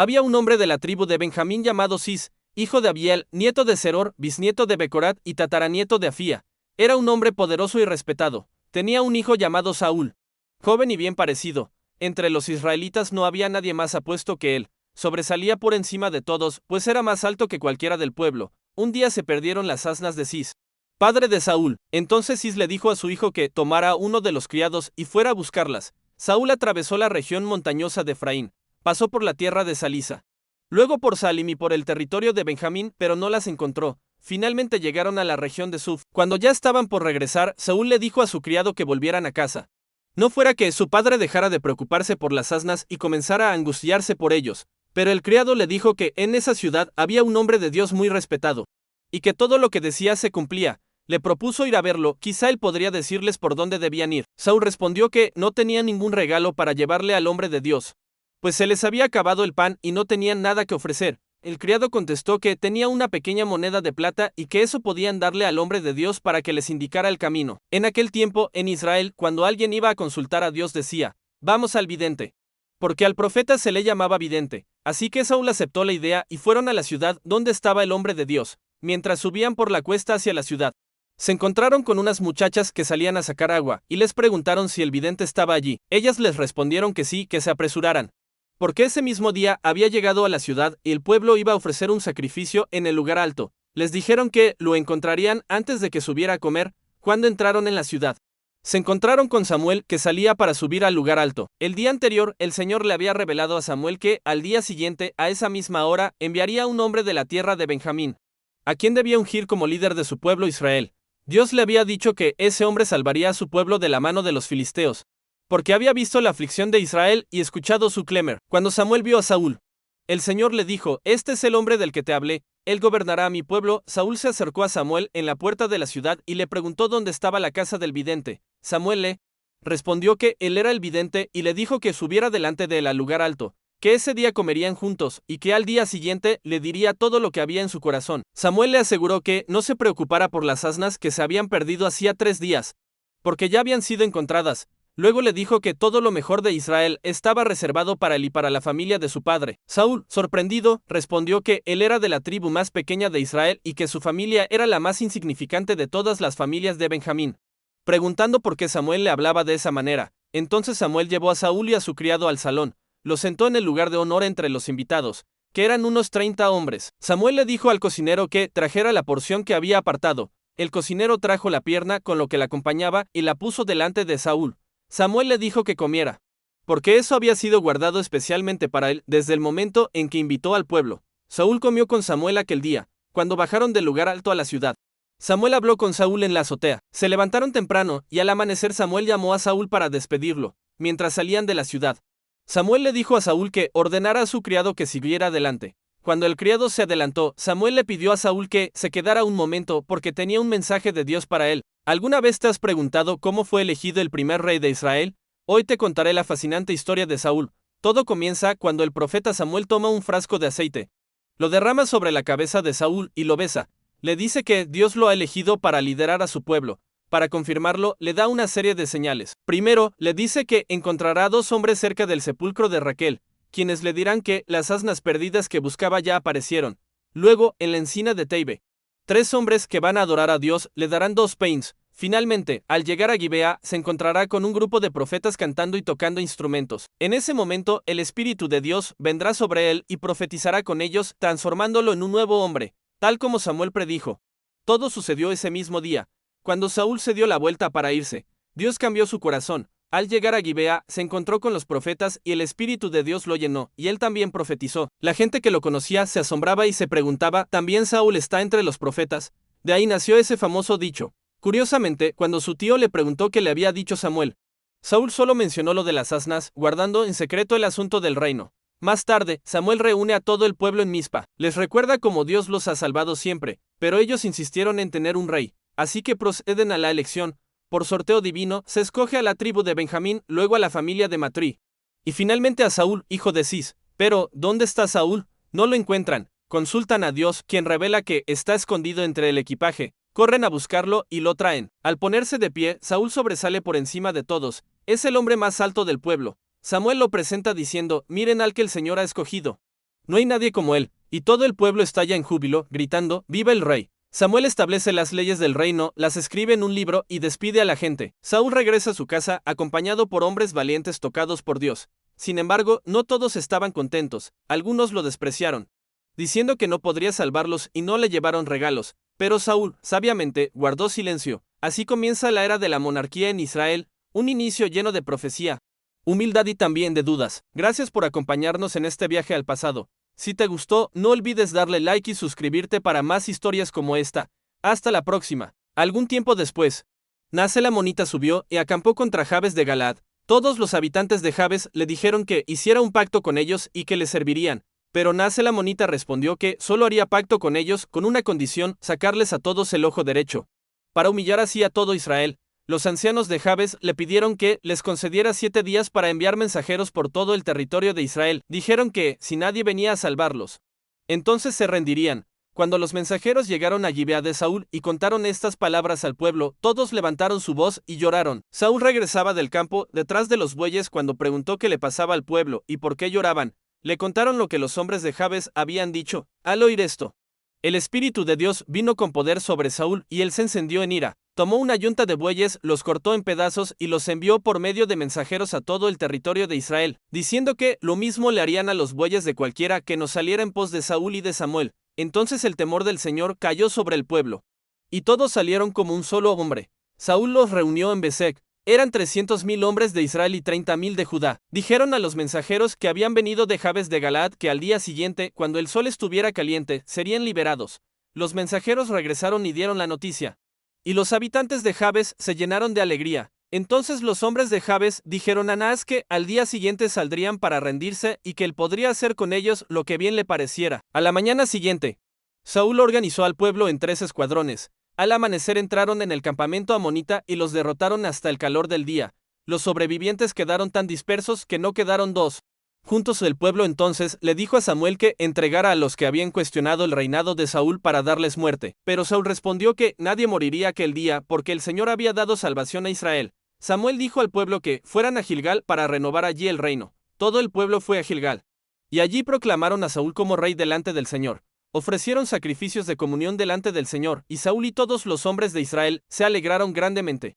Había un hombre de la tribu de Benjamín llamado Cis, hijo de Abiel, nieto de Seror, bisnieto de Becorat y tataranieto de Afía. Era un hombre poderoso y respetado. Tenía un hijo llamado Saúl, joven y bien parecido. Entre los israelitas no había nadie más apuesto que él. Sobresalía por encima de todos, pues era más alto que cualquiera del pueblo. Un día se perdieron las asnas de Cis, padre de Saúl. Entonces Cis le dijo a su hijo que tomara uno de los criados y fuera a buscarlas. Saúl atravesó la región montañosa de Efraín, pasó por la tierra de Salisa, luego por Salim y por el territorio de Benjamín, pero no las encontró. Finalmente llegaron a la región de Suf. Cuando ya estaban por regresar, Saúl le dijo a su criado que volvieran a casa. No fuera que su padre dejara de preocuparse por las asnas y comenzara a angustiarse por ellos. Pero el criado le dijo que en esa ciudad había un hombre de Dios muy respetado, y que todo lo que decía se cumplía. Le propuso ir a verlo, quizá él podría decirles por dónde debían ir. Saúl respondió que no tenía ningún regalo para llevarle al hombre de Dios, pues se les había acabado el pan y no tenían nada que ofrecer. El criado contestó que tenía una pequeña moneda de plata y que eso podían darle al hombre de Dios para que les indicara el camino. En aquel tiempo, en Israel, cuando alguien iba a consultar a Dios decía, vamos al vidente, porque al profeta se le llamaba vidente. Así que Saúl aceptó la idea y fueron a la ciudad donde estaba el hombre de Dios. Mientras subían por la cuesta hacia la ciudad, se encontraron con unas muchachas que salían a sacar agua y les preguntaron si el vidente estaba allí. Ellas les respondieron que sí, que se apresuraran, porque ese mismo día había llegado a la ciudad y el pueblo iba a ofrecer un sacrificio en el lugar alto. Les dijeron que lo encontrarían antes de que subiera a comer. Cuando entraron en la ciudad, se encontraron con Samuel, que salía para subir al lugar alto. El día anterior, el Señor le había revelado a Samuel que, al día siguiente, a esa misma hora, enviaría a un hombre de la tierra de Benjamín, a quien debía ungir como líder de su pueblo Israel. Dios le había dicho que ese hombre salvaría a su pueblo de la mano de los filisteos, porque había visto la aflicción de Israel y escuchado su clamor. Cuando Samuel vio a Saúl, el Señor le dijo, este es el hombre del que te hablé, él gobernará a mi pueblo. Saúl se acercó a Samuel en la puerta de la ciudad y le preguntó dónde estaba la casa del vidente. Samuel le respondió que él era el vidente y le dijo que subiera delante de él al lugar alto, que ese día comerían juntos y que al día siguiente le diría todo lo que había en su corazón. Samuel le aseguró que no se preocupara por las asnas que se habían perdido hacía 3 días, porque ya habían sido encontradas. Luego le dijo que todo lo mejor de Israel estaba reservado para él y para la familia de su padre. Saúl, sorprendido, respondió que él era de la tribu más pequeña de Israel y que su familia era la más insignificante de todas las familias de Benjamín, preguntando por qué Samuel le hablaba de esa manera. Entonces Samuel llevó a Saúl y a su criado al salón, lo sentó en el lugar de honor entre los invitados, que eran unos 30 hombres. Samuel le dijo al cocinero que trajera la porción que había apartado. El cocinero trajo la pierna con lo que la acompañaba y la puso delante de Saúl. Samuel le dijo que comiera, porque eso había sido guardado especialmente para él desde el momento en que invitó al pueblo. Saúl comió con Samuel aquel día, cuando bajaron del lugar alto a la ciudad. Samuel habló con Saúl en la azotea. Se levantaron temprano y al amanecer Samuel llamó a Saúl para despedirlo, mientras salían de la ciudad. Samuel le dijo a Saúl que ordenara a su criado que siguiera adelante. Cuando el criado se adelantó, Samuel le pidió a Saúl que se quedara un momento porque tenía un mensaje de Dios para él. ¿Alguna vez te has preguntado cómo fue elegido el primer rey de Israel? Hoy te contaré la fascinante historia de Saúl. Todo comienza cuando el profeta Samuel toma un frasco de aceite, lo derrama sobre la cabeza de Saúl y lo besa. Le dice que Dios lo ha elegido para liderar a su pueblo. Para confirmarlo, le da una serie de señales. Primero, le dice que encontrará 2 hombres cerca del sepulcro de Raquel, quienes le dirán que las asnas perdidas que buscaba ya aparecieron. Luego, en la encina de Teibe, 3 hombres que van a adorar a Dios le darán 2 peins. Finalmente, al llegar a Gibea, se encontrará con un grupo de profetas cantando y tocando instrumentos. En ese momento, el Espíritu de Dios vendrá sobre él y profetizará con ellos, transformándolo en un nuevo hombre, tal como Samuel predijo. Todo sucedió ese mismo día. Cuando Saúl se dio la vuelta para irse, Dios cambió su corazón. Al llegar a Gibea, se encontró con los profetas y el Espíritu de Dios lo llenó, y él también profetizó. La gente que lo conocía se asombraba y se preguntaba, ¿también Saúl está entre los profetas? De ahí nació ese famoso dicho. Curiosamente, cuando su tío le preguntó qué le había dicho Samuel, Saúl solo mencionó lo de las asnas, guardando en secreto el asunto del reino. Más tarde, Samuel reúne a todo el pueblo en Mizpa. Les recuerda cómo Dios los ha salvado siempre, pero ellos insistieron en tener un rey, así que proceden a la elección. Por sorteo divino, se escoge a la tribu de Benjamín, luego a la familia de Matrí, y finalmente a Saúl, hijo de Cis. Pero, ¿dónde está Saúl? No lo encuentran. Consultan a Dios, quien revela que está escondido entre el equipaje. Corren a buscarlo y lo traen. Al ponerse de pie, Saúl sobresale por encima de todos. Es el hombre más alto del pueblo. Samuel lo presenta diciendo, miren al que el Señor ha escogido. no hay nadie como él, y todo el pueblo estalla en júbilo, gritando, ¡viva el rey! Samuel establece las leyes del reino, las escribe en un libro y despide a la gente. Saúl regresa a su casa acompañado por hombres valientes tocados por Dios. Sin embargo, no todos estaban contentos, algunos lo despreciaron, diciendo que no podría salvarlos y no le llevaron regalos. Pero Saúl, sabiamente, guardó silencio. Así comienza la era de la monarquía en Israel, un inicio lleno de profecía, humildad y también de dudas. Gracias por acompañarnos en este viaje al pasado. Si te gustó, no olvides darle like y suscribirte para más historias como esta. Hasta la próxima. Algún tiempo después, Nace la monita subió y acampó contra Jabes de Galaad. Todos los habitantes de Jabes le dijeron que hiciera un pacto con ellos y que le servirían. Pero Nace la monita respondió que solo haría pacto con ellos con una condición: sacarles a todos el ojo derecho. Para humillar así a todo Israel, los ancianos de Jabes le pidieron que les concediera 7 días para enviar mensajeros por todo el territorio de Israel. Dijeron que, si nadie venía a salvarlos, entonces se rendirían. Cuando los mensajeros llegaron a Gibeá de Saúl y contaron estas palabras al pueblo, todos levantaron su voz y lloraron. Saúl regresaba del campo detrás de los bueyes cuando preguntó qué le pasaba al pueblo y por qué lloraban. Le contaron lo que los hombres de Jabes habían dicho. Al oír esto, el Espíritu de Dios vino con poder sobre Saúl y él se encendió en ira. Tomó una yunta de bueyes, los cortó en pedazos y los envió por medio de mensajeros a todo el territorio de Israel, diciendo que lo mismo le harían a los bueyes de cualquiera que no saliera en pos de Saúl y de Samuel. Entonces el temor del Señor cayó sobre el pueblo, y todos salieron como un solo hombre. Saúl los reunió en Besec. Eran 300,000 hombres de Israel y 30,000 de Judá. Dijeron a los mensajeros que habían venido de Jabes de Galaad que al día siguiente, cuando el sol estuviera caliente, serían liberados. Los mensajeros regresaron y dieron la noticia, y los habitantes de Jabes se llenaron de alegría. Entonces los hombres de Jabes dijeron a Naas que al día siguiente saldrían para rendirse y que él podría hacer con ellos lo que bien le pareciera. A la mañana siguiente, Saúl organizó al pueblo en 3 escuadrones. Al amanecer entraron en el campamento amonita y los derrotaron hasta el calor del día. Los sobrevivientes quedaron tan dispersos que no quedaron dos juntos. El pueblo entonces le dijo a Samuel que entregara a los que habían cuestionado el reinado de Saúl para darles muerte. Pero Saúl respondió que nadie moriría aquel día porque el Señor había dado salvación a Israel. Samuel dijo al pueblo que fueran a Gilgal para renovar allí el reino. Todo el pueblo fue a Gilgal, y allí proclamaron a Saúl como rey delante del Señor. Ofrecieron sacrificios de comunión delante del Señor, y Saúl y todos los hombres de Israel se alegraron grandemente.